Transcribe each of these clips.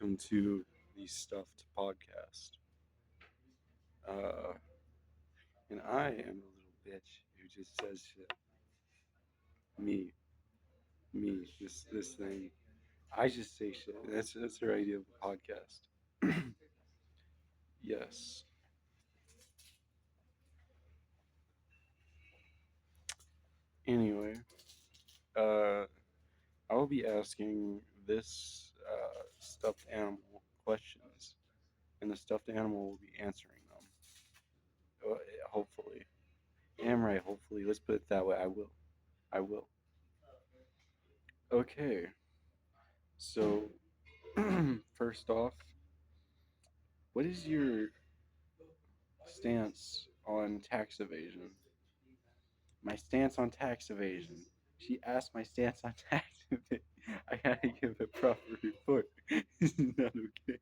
welcome to the Stuffed Podcast. Uh, and I am a little bitch who just says shit. Me, this thing. I just say shit. That's the idea of a podcast. Yes. Anyway, uh, I will be asking this stuffed animal questions, and the stuffed animal will be answering them. Hopefully, am right. Hopefully, let's put it that way. I will. I will. Okay. So, first off, what is your stance on tax evasion? My stance on tax evasion. She asked my stance on tax evasion. I gotta give a proper report. This is not okay.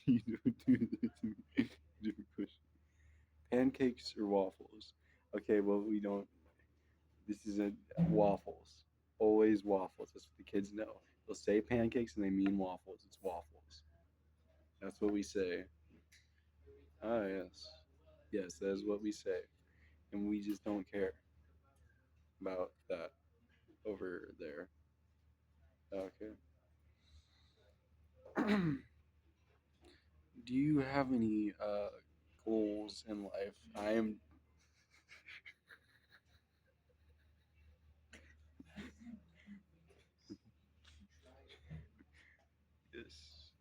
You don't do this to me. You don't push. Pancakes or waffles? Okay, well, we don't. This is a waffles. Always waffles. That's what the kids know. They'll say pancakes and they mean waffles. It's waffles. That's what we say. Ah, yes. Yes, that is what we say. And we just don't care about that over there. Okay. Do you have any goals in life? I am. Yes.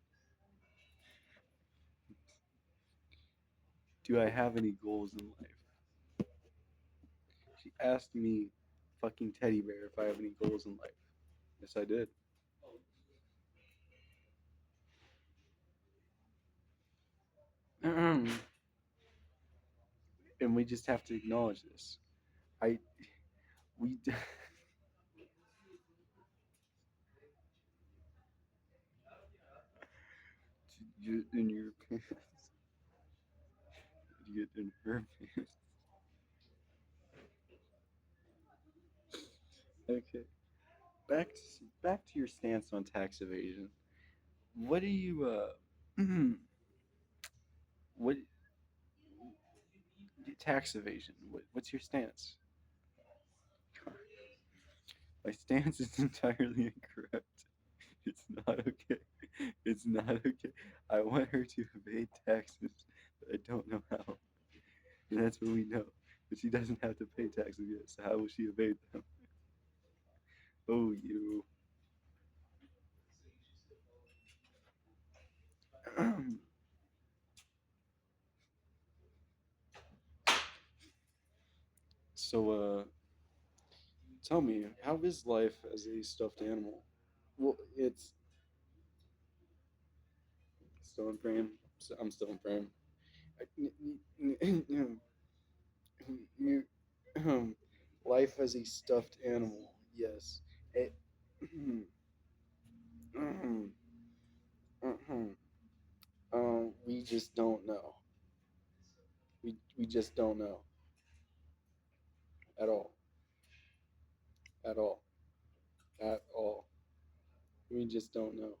Do I have any goals in life? She asked me, fucking teddy bear, if I have any goals in life. Yes, I did. And we just have to acknowledge this. I we you in your pants. You get in her pants. Okay. Back to your stance on tax evasion. What do you what tax evasion? What's your stance? My stance is entirely incorrect. It's not okay. It's not okay. I want her to evade taxes, but I don't know how. And that's what we know. But she doesn't have to pay taxes yet, so how will she evade them? Oh, you. So, tell me, how is life as a stuffed animal? Well, it's still in frame. So I'm still in frame. You, life as a stuffed animal. Yes. It, we just don't know. We just don't know at all. At all. At all. We just don't know.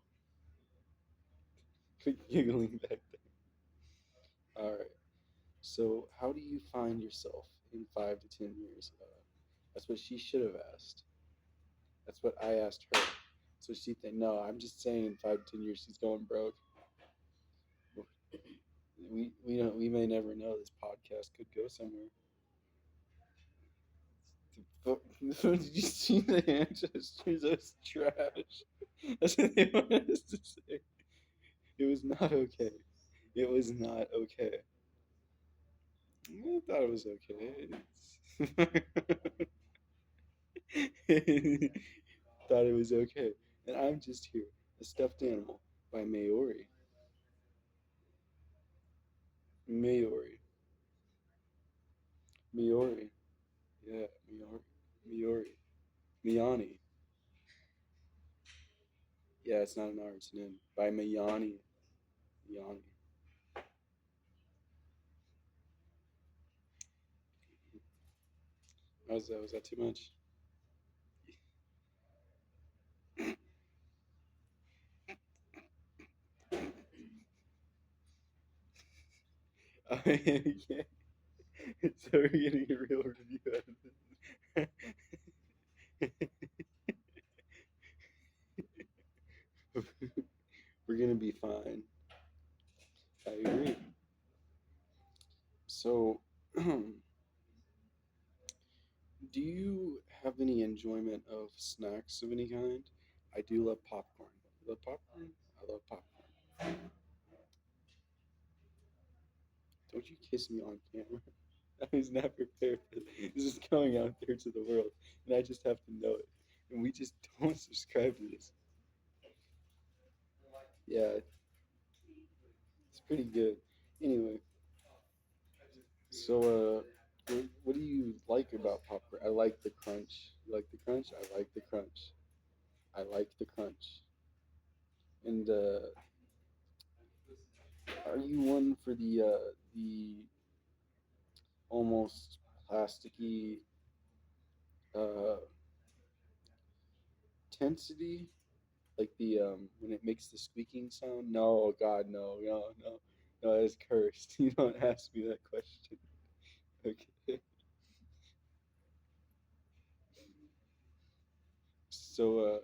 Giggling back there. All right. So, how do you find yourself in 5 to 10 years? That's what she should have asked. That's what I asked her. So she think, no, I'm just saying in 5 to 10 years she's going broke. We may never know. This podcast could go somewhere. Did you see the hand gestures? That's trash. That's what they wanted us to say. It was not okay. It was not okay. I thought it was okay. Thought it was okay. And I'm just here. A stuffed animal by Maori. Maori. Maori. Yeah, Maori. Maori. Miani. Yeah, it's not an R, it's an N. By Mayani. Miani. How's that? Was that too much? Yeah. So we're getting a real review out of this. We're gonna be fine. I agree. So, do you have any enjoyment of snacks of any kind? I do love popcorn. You love popcorn? I love popcorn. Don't you kiss me on camera. I was not prepared for this. This is going out there to the world, and I just have to know it. And we just don't subscribe to this. Yeah, it's pretty good. Anyway, so what do you like about popcorn? I like the crunch. You like the crunch? I like the crunch. I like the crunch. And are you one for the almost plasticky uh, tensity, like the when it makes the squeaking sound? No, God, no, no, no, no. That's cursed. You don't ask me that question. Okay. So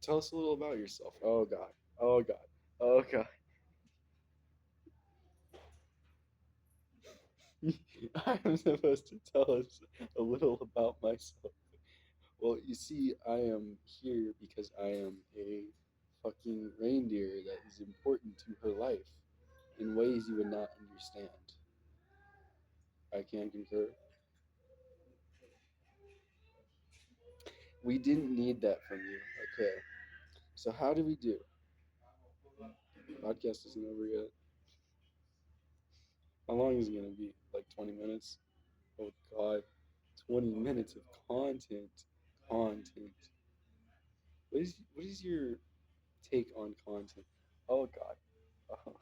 tell us a little about yourself. Oh God. Oh God. Oh God. I am supposed to tell us a little about myself. Well, you see, I am here because I am a fucking reindeer that is important to her life in ways you would not understand. I can concur. We didn't need that from you. Okay. So how do we do? Podcast isn't over yet. How long is it gonna be? Like 20 minutes? Oh God. 20 minutes of content. Content. What is your take on content? Oh God. Oh.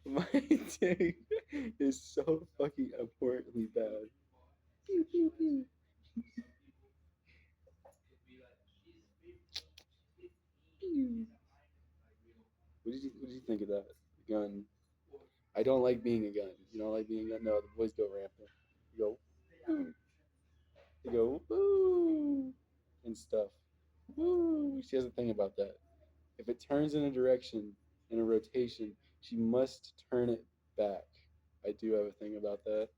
My take is so fucking abhorrently bad. Pew, pew, pew. Pew. What did you think of that gun? I don't like being a gun. You don't like being a gun? No, the boys go rampant. You go, woo. They go, woo, and stuff. Woo. She has a thing about that. If it turns in a direction, in a rotation, she must turn it back. I do have a thing about that.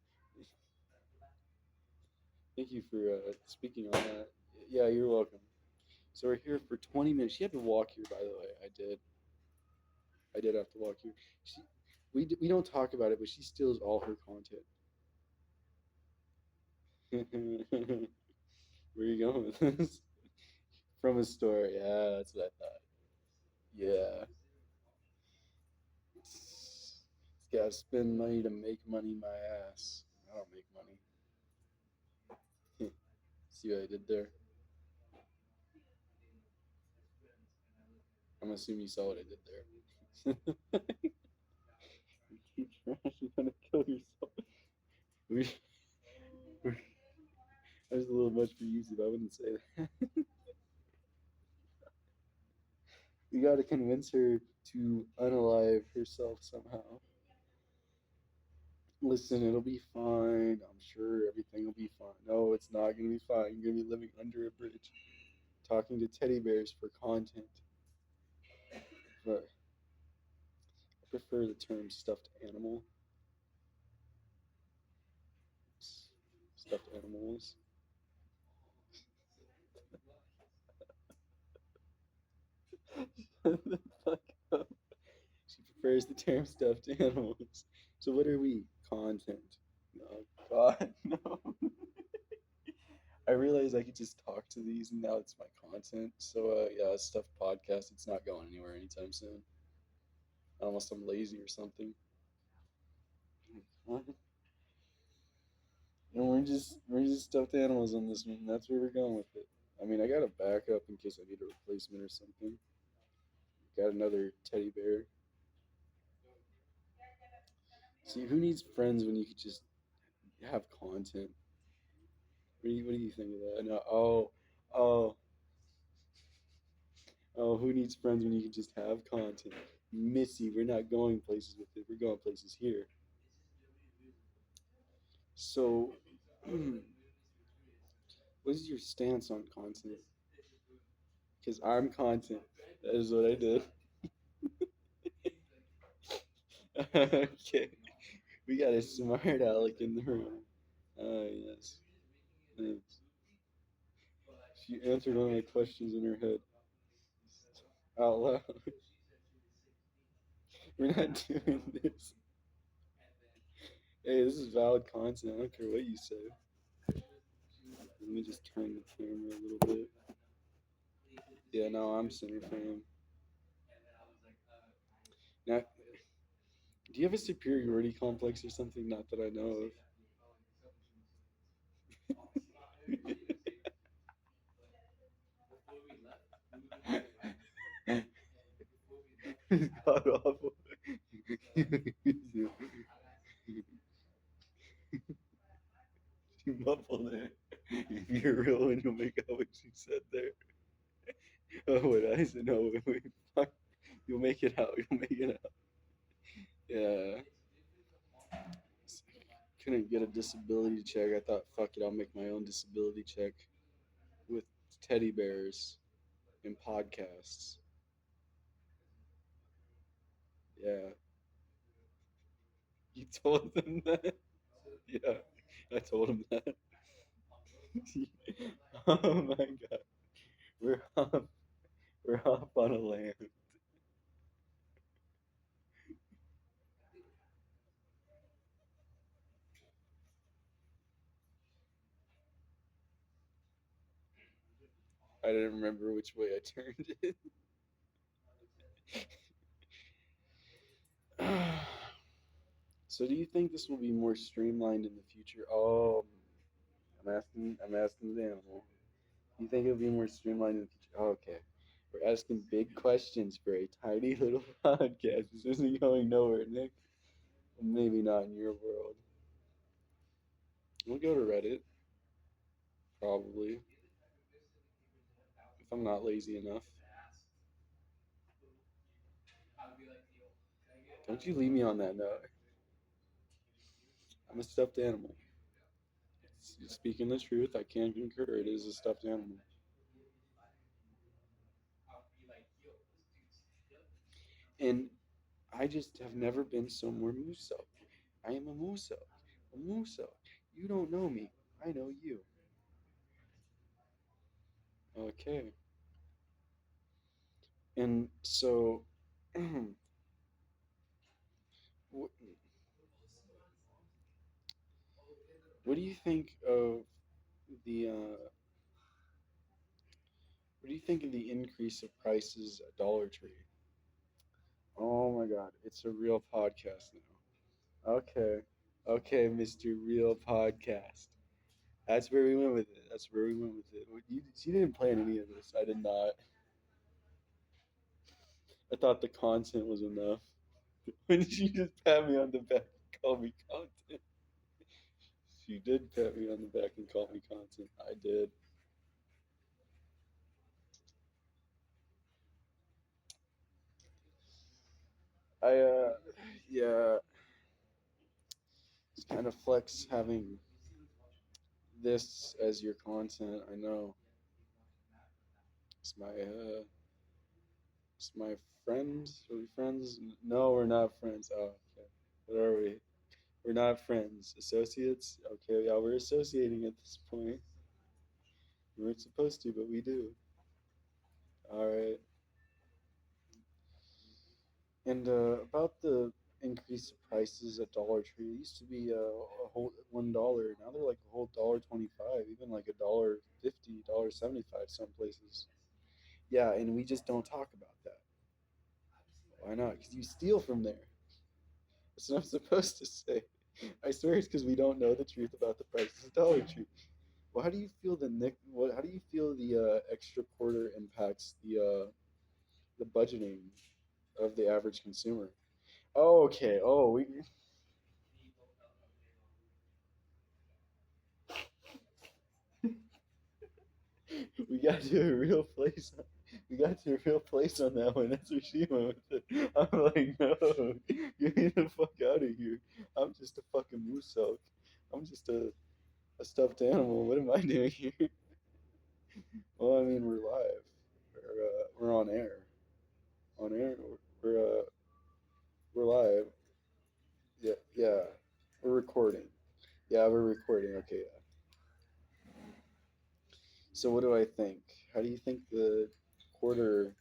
Thank you for speaking on that. Yeah, you're welcome. So we're here for 20 minutes. She had to walk here, by the way. I did. I did have to walk here. She, we don't talk about it, but she steals all her content. Where are you going with this? From a store. Yeah, that's what I thought. Yeah. It's gotta spend money to make money, my ass. I don't make money. See what I did there? I'm assuming you saw what I did there. You're gonna kill yourself. We, that was a little much for YouTube. I wouldn't say that. You gotta convince her to unalive herself somehow. Listen, it'll be fine. I'm sure everything will be fine. No, it's not gonna be fine. You're gonna be living under a bridge, talking to teddy bears for content. But I prefer the term stuffed animal. Stuffed animals. Shut the fuck up. She prefers the term stuffed animals. So what are we? Content. Oh God, no. I realized I could just talk to these, and now it's my content. So yeah, stuffed podcast. It's not going anywhere anytime soon, unless I'm lazy or something. And we're just stuffed animals on this one. That's where we're going with it. I mean, I got a backup in case I need a replacement or something. Got another teddy bear. See, who needs friends when you could just have content? What do you think of that? No, oh, Oh, who needs friends when you can just have content? Missy, we're not going places with it. We're going places here. So, what is your stance on content? Because I'm content. That is what I did. Okay. We got a smart aleck in the room. Yes. Thanks. She answered one of my questions in her head out loud. We're not doing this. Hey, this is valid content. I don't care what you say. Let me just turn the camera a little bit. Yeah, no, I'm center frame. Now, do you have a superiority complex or something? Not that I know of. God awful. You muffled it. If you're real and you'll make out what you said there. Oh, what I said, no, wait, fuck. You'll make it out. You'll make it out. Yeah. Couldn't get a disability check. I thought, fuck it, I'll make my own disability check with teddy bears and podcasts. Yeah. You told them that? Yeah. I told him that. Oh my god. We're off. We're off on a land. I didn't remember which way I turned it. So do you think this will be more streamlined in the future? Oh, I'm asking the animal. Do you think it'll be more streamlined in the future? Oh, okay. We're asking big questions for a tiny little podcast. This isn't going nowhere, Nick. Maybe not in your world. We'll go to Reddit, probably, if I'm not lazy enough. Don't you leave me on that note. I'm a stuffed animal. Speaking the truth, I can concur. It is a stuffed animal. And I just have never been somewhere muso. I am a muso. A muso. You don't know me. I know you. Okay. And so, what, what do you think of the what do you think of the increase of prices at Dollar Tree? Oh my God, it's a real podcast now. Okay, okay, Mr. Real Podcast. That's where we went with it. That's where we went with it. She didn't plan any of this. I did not. I thought the content was enough. When she just pat me on the back and call me content. She did pat me on the back and call me content. I did. I yeah, it's kind of flex having this as your content. I know. It's my friend. Are we friends? No, we're not friends. Oh, okay. What are we? We're not friends. Associates? Okay, yeah, we're associating at this point. We weren't supposed to, but we do. All right. And about the increase of prices at Dollar Tree, it used to be a whole $1. Now they're like a whole $1.25, even like $1.50, $1.75 some places. Yeah, and we just don't talk about that. Why not? Because you steal from there. That's what I'm supposed to say. I swear it's because we don't know the truth about the prices of Dollar Tree. Well, how do you feel the Nick? What? How do you feel the extra quarter impacts the budgeting of the average consumer? Oh, okay. Oh, we got to a real place. We got to a real place on that one. That's where she went with it. I'm like, no, get me the fuck out of here. I'm just a fucking moose elk. I'm just a stuffed animal. What am I doing here? Well, I mean, we're live. We're on air. On air. We're live. Yeah, yeah. We're recording. Yeah, we're recording. Okay. Yeah. So, what do I think? How do you think the quarter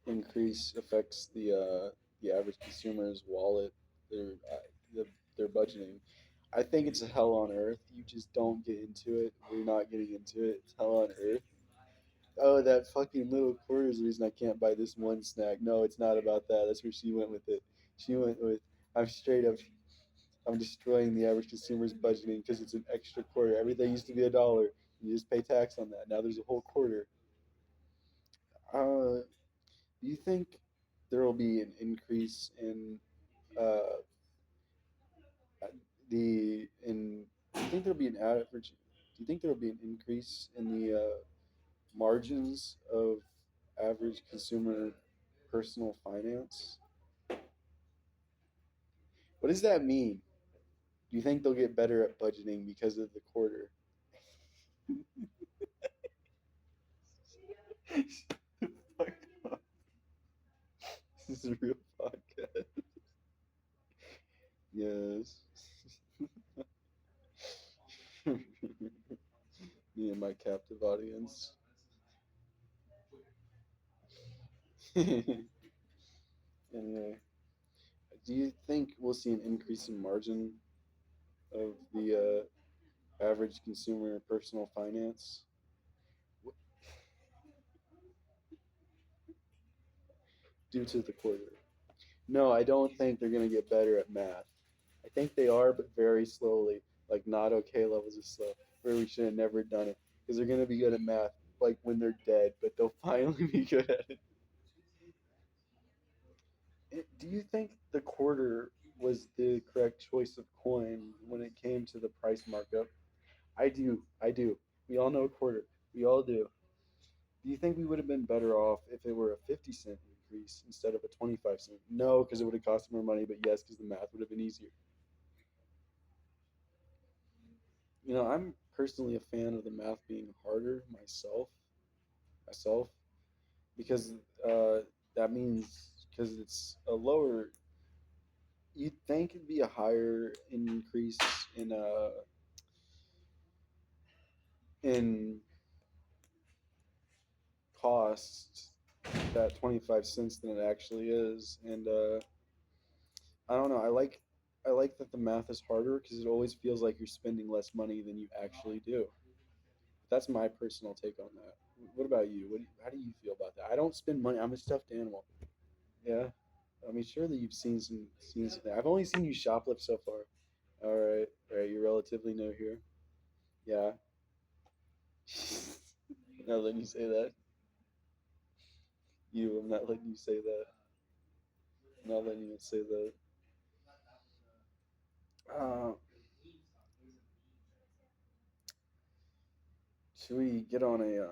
increase affects the average consumer's wallet, their the, their budgeting? I think it's a hell on earth. You just don't get into it. We're not getting into it. It's hell on earth. Oh, that fucking little quarter is the reason I can't buy this one snack. No, it's not about that. That's where she went with it. She went with, I'm straight up, I'm destroying the average consumer's budgeting because it's an extra quarter. Everything used to be $1. You just pay tax on that. Now there's a whole quarter. Do you think there will be an increase in uh, the in? Do you think there'll be an average? Do you think there will be an increase in the margins of average consumer personal finance? What does that mean? Do you think they'll get better at budgeting because of the quarter? Fuck off. This is a real podcast. Yes. Me and my captive audience. Anyway, do you think we'll see an increase in margin of the average consumer personal finance due to the quarter? No, I don't think they're going to get better at math. I think they are, but very slowly, like not okay levels of slow, where we should have never done it. Because they're going to be good at math, like when they're dead, but they'll finally be good at it. Do you think the quarter was the correct choice of coin when it came to the price markup? I do. I do. We all know a quarter. We all do. Do you think we would have been better off if it were a 50-cent increase instead of a 25-cent? No, because it would have cost more money, but yes, because the math would have been easier. I'm personally a fan of the math being harder myself, because uh, that means because it's a lower. You'd think it'd be a higher increase in in cost, that 25 cents, than it actually is, and I don't know. I like that the math is harder because it always feels like you're spending less money than you actually do. That's my personal take on that. What about you? How do you feel about that? I don't spend money. I'm a stuffed animal. Yeah. I mean, surely you've seen some. I've only seen you shoplift so far. All right, all right. You're relatively new here. Yeah. I'm not letting you say that. I'm not letting you say that. I'm not letting you say that. Uh, should we get on a?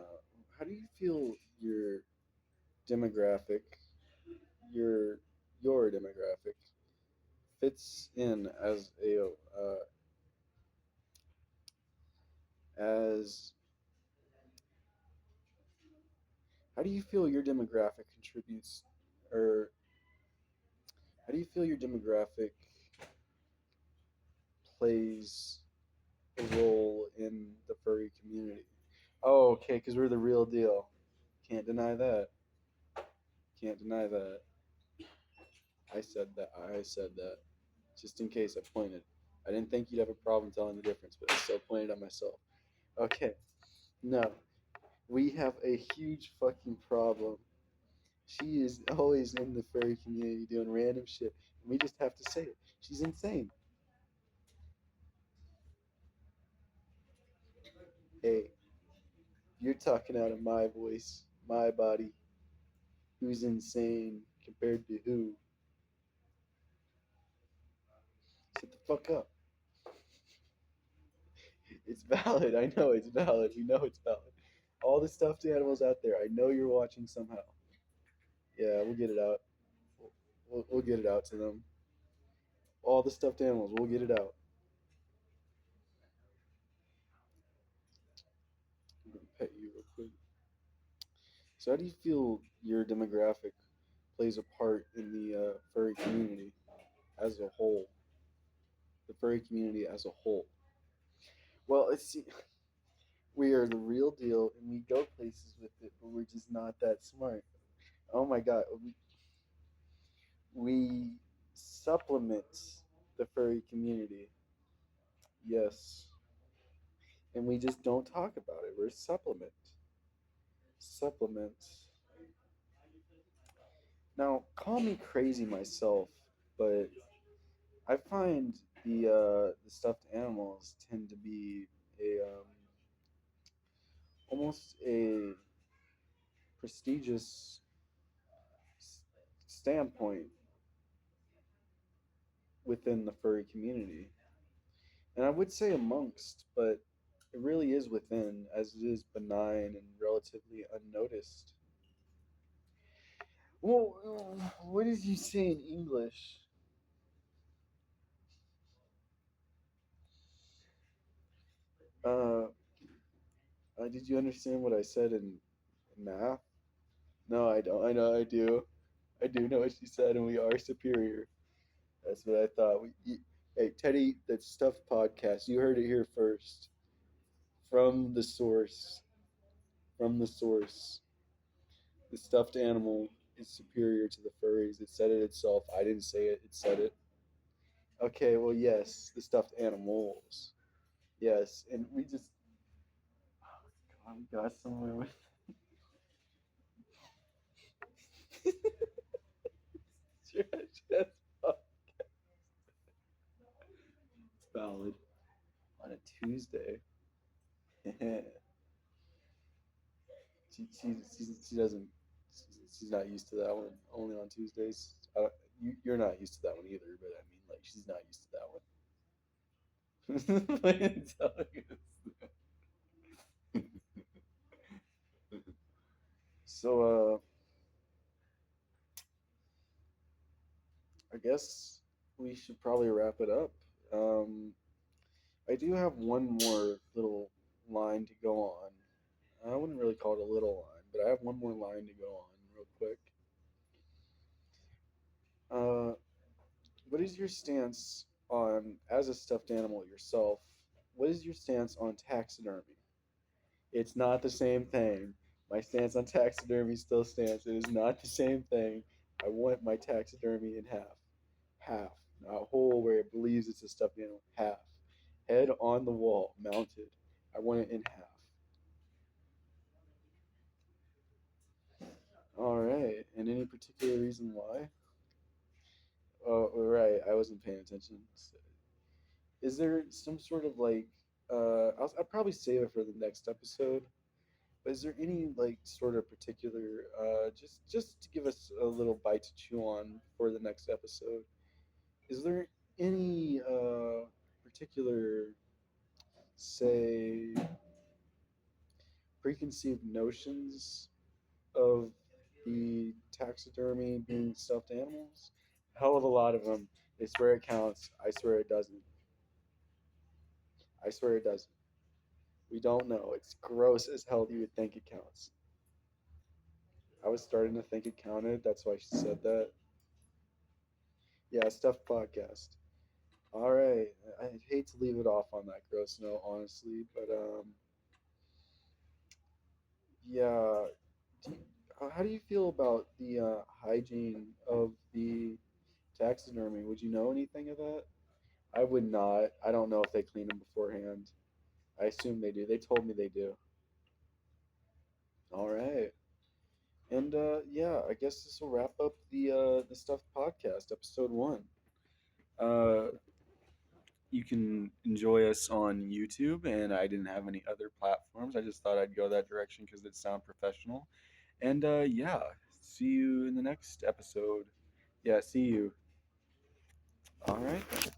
How do you feel your demographic, your your demographic fits in as how do you feel your demographic contributes, or how do you feel your demographic plays a role in the furry community? Oh, okay, because we're the real deal. Can't deny that. Can't deny that. I said that. I said that. Just in case I pointed. I didn't think you'd have a problem telling the difference, but I still pointed at myself. Okay. No. We have a huge fucking problem. She is always in the furry community doing random shit. And we just have to say it. She's insane. Hey, you're talking out of my voice, my body. Who's insane compared to who? Shut the fuck up. It's valid. I know it's valid. We know it's valid. All the stuffed animals out there, I know you're watching somehow. Yeah, we'll get it out. We'll get it out to them. All the stuffed animals, we'll get it out. I'm gonna pet you real quick. So, how do you feel your demographic plays a part in the furry community as a whole? The furry community as a whole. Well, it's we are the real deal, and we go places with it, but we're just not that smart. Oh my god, we supplement the furry community. Yes, and we just don't talk about it. We're supplements. Now, call me crazy myself, but I find the stuffed animals tend to be a almost a prestigious standpoint within the furry community, and I would say amongst, but it really is within, as it is benign and relatively unnoticed. Well, what did you say in English? Uh, did you understand what I said in math? No, I don't. I know I do. I do know what she said, and we are superior. That's what I thought. Hey, Teddy, that stuff podcast. You heard it here first, from the source. From the source. The stuffed animal is superior to the furries. It said it itself. I didn't say it. It said it. Okay, well, yes, the stuffed animals. Yes, and we just oh, we got somewhere with trash ass podcast. It's valid on a Tuesday. She doesn't. She's not used to that one. Only on Tuesdays. You're not used to that one either. But I mean, like, she's not used to that one. Plain telling us. So, I guess we should probably wrap it up. Um, I do have one more little line to go on. I wouldn't really call it a little line, but I have one more line to go on real quick. Uh, what is your stance on, as a stuffed animal yourself, what is your stance on taxidermy? It's not the same thing. My stance on taxidermy still stands. It is not the same thing. I want my taxidermy in half. Half. Not whole where it believes it's a stuffed animal. Half. Head on the wall, mounted. I want it in half. All right. And any particular reason why? Oh, right. I wasn't paying attention. Is there some sort of like, I'll probably save it for the next episode. But is there any like sort of particular, just to give us a little bite to chew on for the next episode? Is there any particular, say, preconceived notions of the taxidermy being stuffed animals? Hell of a lot of them. They swear it counts. I swear it doesn't. I swear it doesn't. We don't know. It's gross as hell. You would think it counts. I was starting to think it counted. That's why she said that. Yeah, stuff podcast. All right. I hate to leave it off on that gross note, honestly, but yeah. How do you feel about the hygiene of the taxidermy? Would you know anything of that? I would not. I don't know if they clean them beforehand. I assume they do. They told me they do. All right. And yeah, I guess this will wrap up the stuff podcast, episode 1. Uh, you can enjoy us on YouTube, and I didn't have any other platforms. I just thought I'd go that direction because it sound professional. And yeah, see you in the next episode. Yeah, see you. All right.